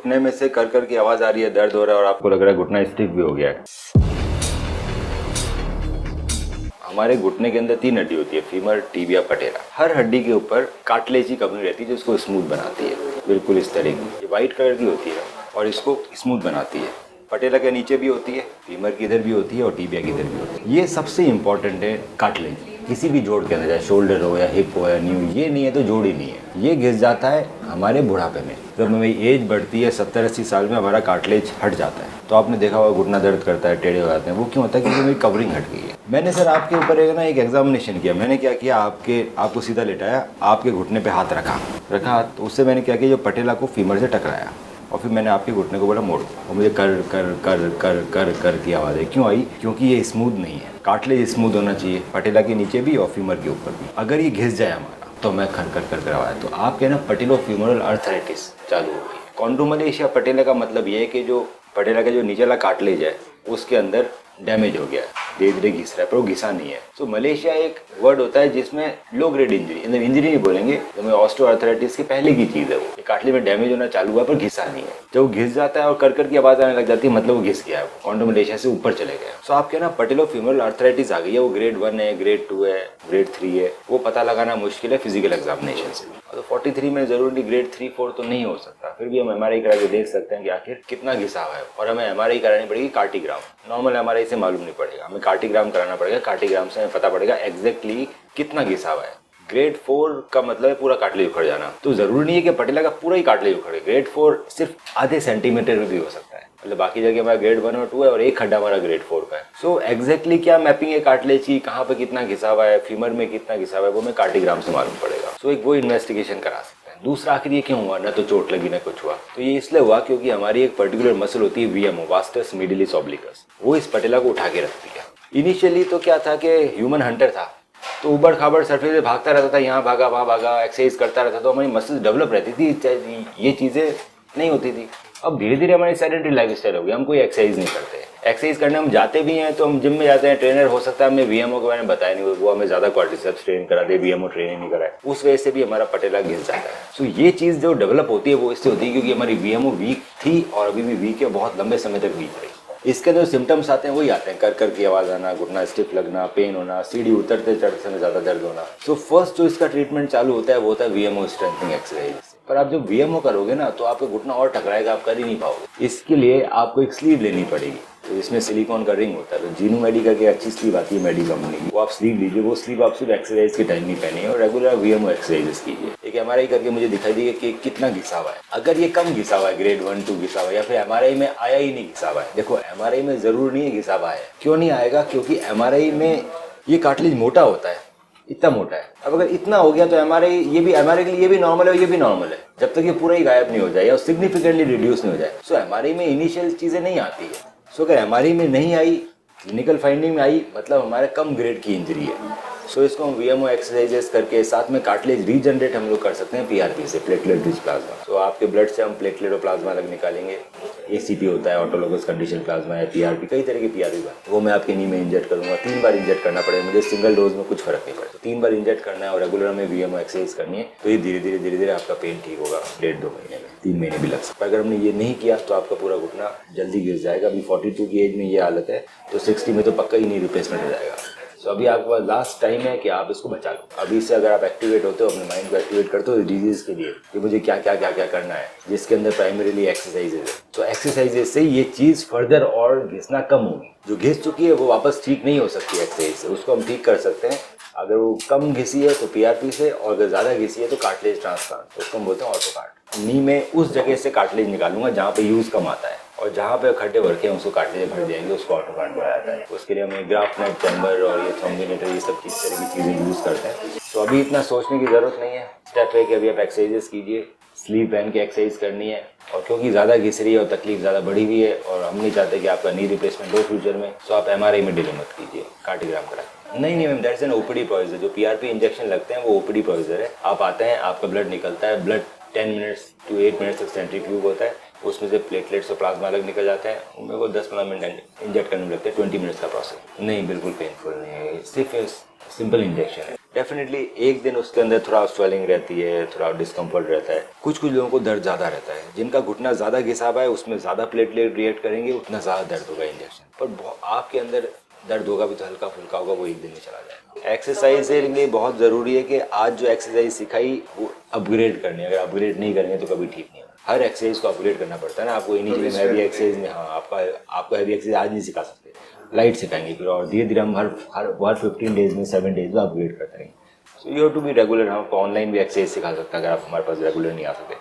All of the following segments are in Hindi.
घुटने में से कर की आवाज आ रही है, दर्द हो रहा है और आपको लग रहा है घुटना स्टिफ भी हो गया है। हमारे घुटने के अंदर 3 हड्डी होती है, फीमर, टिबिया, पटेला। हर हड्डी के ऊपर कार्टिलेज की कवरिंग रहती है जो इसको स्मूथ बनाती है, बिल्कुल इस तरह की। ये व्हाइट कलर की होती है और इसको स्मूथ बनाती है। पटेला के नीचे भी होती है, फीमर की इधर भी होती है और टिबिया की इधर भी होती है। ये सबसे इंपॉर्टेंट है कार्टिलेज किसी भी जोड़ के अंदर, चाहे शोल्डर हो या हिप हो या न्यू, ये नहीं है तो जोड़ ही नहीं है। ये घिस जाता है हमारे बुढ़ापे में, जब हमारी एज बढ़ती है 70-80 साल में हमारा कार्टिलेज हट जाता है। तो आपने देखा होगा घुटना दर्द करता है, टेढ़े हो जाते हैं, वो क्यों होता है? क्योंकि मेरी कवरिंग हट गई है। मैंने सर आपके ऊपर एक एग्जामिनेशन किया। मैंने क्या किया, आपको सीधा लेटाया, आपके घुटने पे हाथ रखा तो उससे मैंने क्या किया, जो पटेला को फीमर से टकराया और फिर मैंने आपके घुटने को बोला मोड़, और मुझे कर कर कर कर कर कर की आवाज़ आई। क्यों आई? क्योंकि ये स्मूथ नहीं है। कार्टिलेज स्मूथ होना चाहिए, पटेला के नीचे भी और फीमर के ऊपर भी। अगर ये घिस जाए हमारा तो मैं खर कर कर आवाज़, तो आपके ना पटेलोफीमोरल अर्थराइटिस चालू हो गई है। कॉन्ड्रोमलेशिया पटेला का मतलब ये है कि जो पटेला का जो नीचला कार्टिलेज है उसके अंदर डैमेज हो गया है, धीरे धीरे घिस रहा है, पर वो घिसा नहीं है। तो मलेशिया एक वर्ड होता है जिसमें लो ग्रेड इंजरी, इंजरी नहीं बोलेंगे, तो ऑस्टियोआर्थराइटिस के पहले की चीज़ है। वो कार्टिलेज में डैमेज होना चालू हुआ पर घिसा नहीं है। जब वो घिस जाता है और कर की आवाज़ आने लग जाती है, मतलब वो घिस गया है, वो कॉन्ड्रोमलेशिया से ऊपर चले गया। तो आपके ना पटेलोफीमोरल अर्थराइटिस आ गई है। वो ग्रेड 1 है, ग्रेड 2 है, ग्रेड 3 है। वो पता लगाना मुश्किल है फिजिकल एग्जामिनेशन से। तो 43 में जरूरी ग्रेड 3-4 तो नहीं हो सकता, फिर भी हम MRI करा के देख सकते हैं कि आखिर कितना घिसा हुआ है। और हमें MRI करानी पड़ेगी, कार्टिग्राम। नॉर्मल MRI से मालूम नहीं पड़ेगा, हमें कार्टिग्राम कराना पड़ेगा। कार्टिग्राम से हमें पता पड़ेगा एग्जैक्टली कितना घिसा हुआ है। ग्रेड 4 का मतलब है पूरा कार्टिलेज उखड़ जाना। तो जरूरी नहीं है कि पटेला का पूरा ही कार्टिलेज उखड़े। ग्रेड 4 सिर्फ आधे सेंटीमीटर भी हो सकता है, मतलब बाकी जगह हमारा ग्रेड 1 और 2 है और एक खड्डा हमारा ग्रेड 4 का है। सो एग्जैक्टली क्या मैपिंग है कार्टिलेज की, कहाँ पे कितना घिसा हुआ है, फीमर में कितना घिसा हुआ है, वो हमें कार्टिग्राम से मालूम पड़ेगा। सो एक वो इन्वेस्टिगेशन करा सकते हैं। दूसरा आखिर ये क्यों हुआ, ना तो चोट लगी ना कुछ हुआ, तो ये इसलिए हुआ क्योंकि हमारी एक पर्टिकुलर मसल होती है VMO, वास्टस मिडिलिस ऑब्लिकस, वो इस पटेला को उठा के रखती है। इनिशियली तो क्या था कि ह्यूमन हंटर था, तो उबड़ खाबड़ सरफेस पे भागता रहता था, यहाँ भागा वहाँ भागा, एक्सरसाइज करता रहता, तो हमारी मसल्स डेवलप रहती थी, ये चीज़ें नहीं होती थी। अब धीरे धीरे हमारी सेडेंटरी लाइफस्टाइल हो गई, हम कोई एक्सरसाइज नहीं करते। एक्सरसाइज करने हम जाते भी हैं तो हम जिम में जाते हैं, ट्रेनर हो सकता है हमें VMO के बारे में बताया नहीं, वो हमें ज़्यादा क्वाड्रिसेप्स ट्रेन करा दे, VMO ट्रेनिंग नहीं कराए, उस वजह से भी हमारा पटेला घिस जाता है। सो ये चीज़ जो डेवलप होती है वो इससे होती है क्योंकि हमारी VMO वीक थी और अभी भी वीक है, बहुत लंबे समय तक वीक रही। इसके जो सिम्टम्स आते हैं वही आते हैं, कर की आवाज़ आना, घुटना स्टिफ लगना, पेन होना, सीढ़ी उतरते चढ़ते समय ज़्यादा दर्द होना। सो फर्स्ट जो इसका ट्रीटमेंट चालू होता है वो होता है VMO स्ट्रेंथनिंग एक्सरसाइज। पर आप जब VMO करोगे ना तो आपका घुटना और टकराएगा, आप कर ही नहीं पाओगे। इसके लिए आपको एक स्लीव लेनी पड़ेगी, तो इसमें सिलिकॉन का रिंग होता है। तो जीनू मेडी करके अच्छी स्लीव आती है मेडी कंपनी की, वो आप स्लीव लीजिए। वो स्लीव आप सिर्फ एक्सरसाइज के टाइम ही पहनिए और रेगुलर VMO एक्सरसाइजेस कीजिए। एक MRI करके मुझे दिखाई दी कि कितना घिसा हुआ है। अगर ये कम घिसा हुआ है, ग्रेड 1-2 घिसा हुआ है, या फिर MRI में आया ही नहीं घिसा हुआ है। देखो MRI में जरूर नहीं है घिसा हुआ है, क्यों नहीं आएगा? क्योंकि MRI में ये कार्टिलेज मोटा होता है, इतना मोटा है। अब अगर इतना हो गया तो MRI के लिए ये भी नॉर्मल है, ये भी नॉर्मल है, जब तक ये पूरा ही गायब नहीं हो जाए या सिग्निफिकेंटली रिड्यूस नहीं हो जाए। सो MRI में इनिशियल चीज़ें नहीं आती है। सो अगर MRI में नहीं आई, क्लिनिकल फाइंडिंग में आई, मतलब हमारे कम ग्रेड की इंजरी है। सो इसको हम VMO एक्सरसाइजेस करके साथ में कार्टिलेज रीजनरेट हम लोग कर सकते हैं PRP से, प्लेटलेट रिच प्लाज्मा। तो आपके ब्लड से हम प्लेटलेट और प्लाज्मा अलग निकालेंगे। ACP होता है, ऑटोलोगस कंडीशन प्लाज्मा है, PRP, कई तरह के PRP है, वो मैं आपके नी में इंजेक्ट करूँगा। 3 बार इंजेक्ट करना पड़ेगा मुझे, सिंगल डोज में कुछ फर्क नहीं पड़ता। 3 बार इंजेक्ट करना है और रेगुलर में VMO एक्सरसाइज करनी है, तो ये धीरे धीरे आपका पेन ठीक होगा। 1.5-2 महीने में, 3 महीने भी लग सकता है। अगर हमने ये नहीं किया तो आपका पूरा घुटना जल्दी गिर जाएगा। अभी 42 की एज में ये हालत है, तो 60 में तो पक्का ही नहीं रिप्लेसमेंट हो जाएगा। तो अभी आपके पास लास्ट टाइम है कि आप इसको बचा लो। अभी से अगर आप एक्टिवेट होते हो, अपने माइंड को एक्टिवेट करते हो डिजीज के लिए कि मुझे क्या करना है, जिसके अंदर प्राइमरीली एक्सरसाइजेज है। तो एक्सरसाइजेज से ये चीज़ फर्दर और घिसना कम होगी। जो घिस चुकी है वो वापस ठीक नहीं हो सकती एक्सरसाइज से, उसको हम ठीक कर सकते हैं। अगर वो कम घिसी है तो PRP से, और अगर ज़्यादा घिसी है तो कार्टिलेज ट्रांसप्लांट, तो उसको हम बोलते हैं ऑटोकार्ट। नी में उस जगह से कार्टिलेज निकालूंगा जहाँ पे यूज़ कम आता है, और जहाँ पे खड्डे भरके हैं उसको कार्टिलेज भर देंगे, उसको ऑटोकार्ट बनाया जाता है। उसके लिए हमें ग्राफ्ट नेट चैम्बर और ये थ्रोम्बिनेटर, ये सब चीज़ तरह की चीज़ें यूज़ करते हैं। तो अभी इतना सोचने की ज़रूरत नहीं है। स्टेप है कि अभी आप एक्सरसाइजेस कीजिए, स्लीव पहन के एक्सरसाइज करनी है। और क्योंकि ज़्यादा घिस रही है और तकलीफ ज़्यादा बढ़ी हुई है और हम नहीं चाहते कि आपका नी रिप्लेसमेंट हो फ्यूचर में, तो आप MRI में डिले मत कीजिए, कार्डियोग्राम करा। नहीं ma'am, that's an OPD procedure. जो PRP इंजेक्शन लगते हैं वो OPD प्रोसीजर है। आप आते हैं, आपका ब्लड निकलता है, ब्लड 10 मिनट्स to 8 मिनट्स तक सेंट्रीफ्यूग होता है, उसमें से प्लेटलेट्स और प्लाज्मा अलग निकल जाते हैं। मेरे को 10-15 मिनट इंजेक्ट करने में लगते हैं, 20 मिनट्स का प्रोसेस। नहीं, बिल्कुल पेनफुल नहीं है, सिर्फ सिंपल इंजेक्शन है। डेफिनेटली एक दिन उसके अंदर थोड़ा स्वेलिंग रहती है, थोड़ा डिस्कम्फर्ट रहता है। कुछ कुछ लोगों को दर्द ज़्यादा रहता है, जिनका घुटना ज़्यादा घिसा हुआ है उसमें ज़्यादा प्लेटलेट रिएक्ट करेंगे, उतना ज़्यादा दर्द होगा इंजेक्शन पर। आपके अंदर दर्द होगा भी तो हल्का फुल्का होगा, वो एक दिन में चला जाएगा। एक्सरसाइज के लिए बहुत ज़रूरी है कि आज जो एक्सरसाइज सिखाई वो अपग्रेड करनी है। अगर अपग्रेड नहीं करेंगे तो कभी ठीक नहीं होगा। हर एक्सरसाइज को अपग्रेड करना पड़ता है ना आपको। इनिशियली में हैवी एक्सरसाइज में आपको हैवी एक्सरसाइज आज नहीं सिखा सकते, लाइट सिखाएंगे फिर, और धीरे धीरे हम हर 15 डेज में 7 डेज में अपग्रेड करते रहेंगे। So you have to be regular. हम आपको ऑनलाइन भी एक्सरसाइज सिखा सकते हैं अगर आप हमारे पास रेगुलर नहीं आ सकते,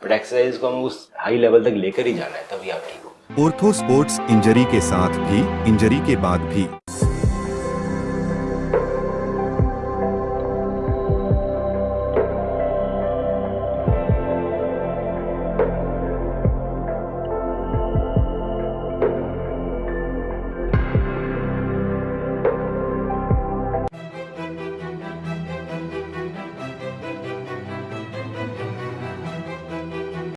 बट एक्सरसाइज को हमें उस हाई लेवल तक लेकर ही जाना है, तभी आप ठीक हो। ऑर्थो स्पोर्ट्स इंजरी के साथ भी, इंजरी के बाद भी